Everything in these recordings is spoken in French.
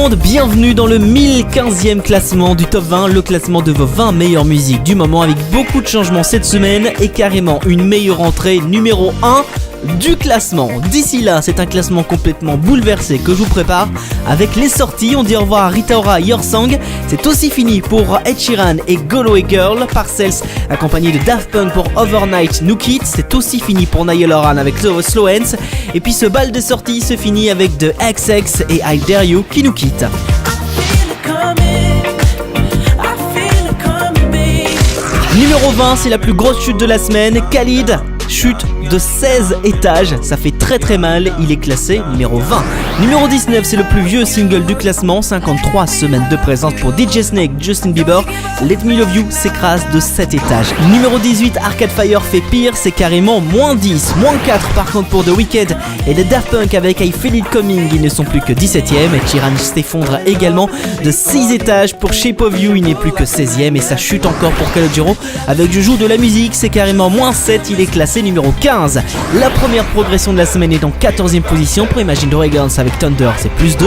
monde, bienvenue dans le 1015e classement du Top 20, le classement de vos 20 meilleures musiques du moment avec beaucoup de changements cette semaine et carrément une meilleure entrée numéro 1 du classement. D'ici là, c'est un classement complètement bouleversé que je vous prépare avec les sorties. On dit au revoir à Rita Ora, Your Song. C'est aussi fini pour Ed Sheeran et Galway Girl. Parcells accompagné de Daft Punk pour Overnight New Kids. C'est aussi fini pour Niall Horan avec Slow Hands. Et puis ce bal de sortie se finit avec The XX et I Dare You qui nous quittent. Numéro 20, c'est la plus grosse chute de la semaine. Khalid, chute de 16 étages, ça fait très mal, il est classé numéro 20. Numéro 19, c'est le plus vieux single du classement, 53 semaines de présence pour DJ Snake, Justin Bieber. Let Me Love You s'écrase de 7 étages. Numéro 18, Arcade Fire fait pire, c'est carrément moins 10, moins 4 par contre pour The Weeknd et les Daft Punk avec I Feel It Coming, ils ne sont plus que 17ème. Et Sheeran s'effondre également de 6 étages pour Shape of You, il n'est plus que 16ème et ça chute encore pour Calogero avec Je joue de la musique, c'est carrément moins 7, il est classé numéro 15. La première progression de la semaine est en 14ème position pour Imagine Dragons avec Thunder, c'est plus 2,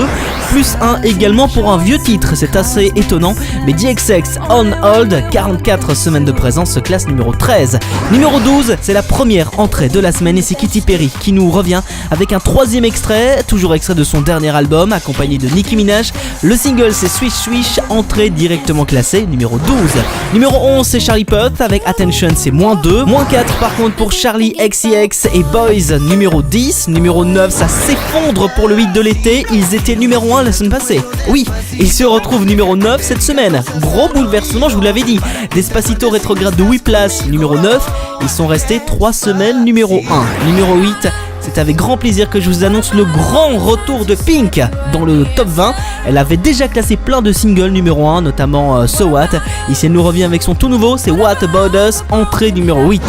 plus 1 également pour un vieux titre, c'est assez étonnant, mais DXX On Hold, 44 semaines de présence, se classe numéro 13. Numéro 12, c'est la première entrée de la semaine et c'est Katy Perry qui nous revient avec un 3ème extrait, toujours extrait de son dernier album, accompagné de Nicki Minaj. Le single c'est Swish Swish, entrée directement classée, numéro 12. Numéro 11, c'est Charlie Puth avec Attention, c'est moins 2, moins 4 par contre pour Charlie XCX et Boys, numéro 10. Numéro 9, ça s'effondre pour le 8 de l'été, ils étaient numéro 1 la semaine passée. Oui, ils se retrouvent numéro 9 cette semaine. Gros bouleversement, je vous l'avais dit. Despacito rétrograde de 8 places, numéro 9. Ils sont restés 3 semaines numéro 1. Numéro 8, c'est avec grand plaisir que je vous annonce le grand retour de Pink dans le top 20. Elle avait déjà classé plein de singles numéro 1, notamment So What. Ici elle nous revient avec son tout nouveau, c'est What About Us, entrée numéro 8.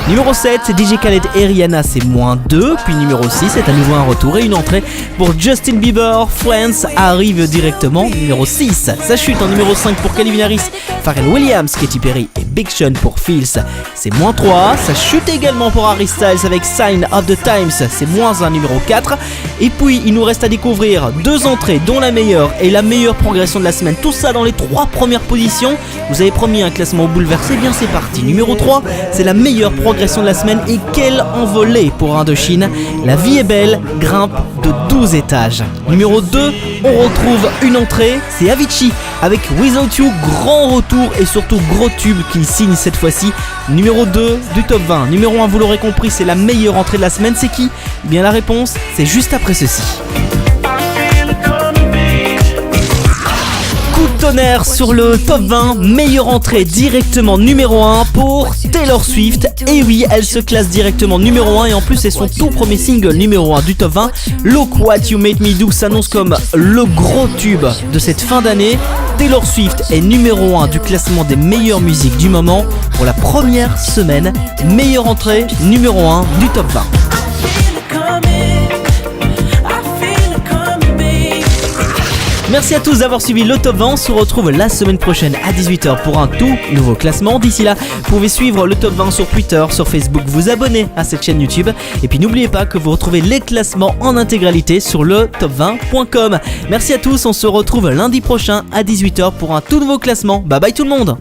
Numéro 7, c'est DJ Khaled et Rihanna, c'est moins 2. Puis numéro 6, c'est à nouveau un retour et une entrée pour Justin Bieber. Friends arrive directement, numéro 6. Ça chute en numéro 5 pour Calvin Harris, Pharrell Williams, Katy Perry et Big Sean pour Feels, c'est moins 3. Ça chute également pour Harry Styles avec Sign of the Times, c'est moins 1, numéro 4. Et puis il nous reste à découvrir 2 entrées dont la meilleure et la meilleure progression de la semaine, tout ça dans les 3 premières positions. Vous avez promis un classement bouleversé, eh bien c'est parti. Numéro 3, c'est la meilleure progression de la semaine et quelle envolée pour Indochine. La vie est belle, grimpe de 12 étages. Numéro 2, on retrouve une entrée, c'est Avicii avec Without You, grand retour et surtout gros tube qu'il signe cette fois-ci. Numéro 2 du top 20. Numéro 1, vous l'aurez compris, c'est la meilleure entrée de la semaine, c'est qui ? Eh bien la réponse, c'est juste après ceci. Coup de tonnerre sur le top 20, meilleure entrée directement numéro 1 pour Taylor Swift. Et oui, elle se classe directement numéro 1 et en plus c'est son tout premier single numéro 1 du top 20. Look What You Made Me Do s'annonce comme le gros tube de cette fin d'année. Taylor Swift est numéro 1 du classement des meilleures musiques du moment pour la première semaine. Meilleure entrée numéro 1 du top 20. Merci à tous d'avoir suivi le top 20, on se retrouve la semaine prochaine à 18h pour un tout nouveau classement. D'ici là, vous pouvez suivre le top 20 sur Twitter, sur Facebook, vous abonner à cette chaîne YouTube. Et puis n'oubliez pas que vous retrouvez les classements en intégralité sur le top20.com. Merci à tous, on se retrouve lundi prochain à 18h pour un tout nouveau classement. Bye bye tout le monde.